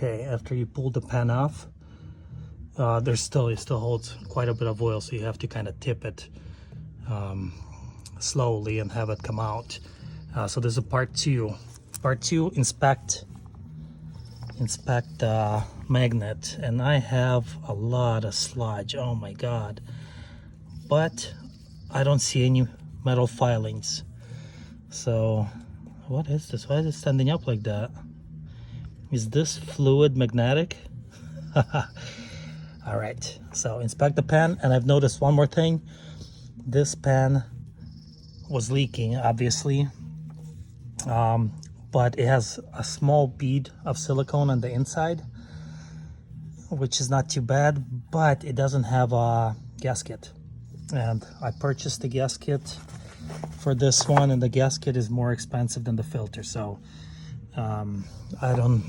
okay. After you pull the pan off, it still holds quite a bit of oil, so you have to kind of tip it slowly and have it come out. So this is part two. Part two, inspect the magnet, and I have a lot of sludge. Oh my god, but I don't see any metal filings. So what is this? Why is it standing up like that? Is this fluid magnetic? All right, so inspect the pan. And I've noticed one more thing. This pan was leaking, obviously, but it has a small bead of silicone on the inside, which is not too bad, but it doesn't have a gasket. And I purchased the gasket for this one, and the gasket is more expensive than the filter, so I don't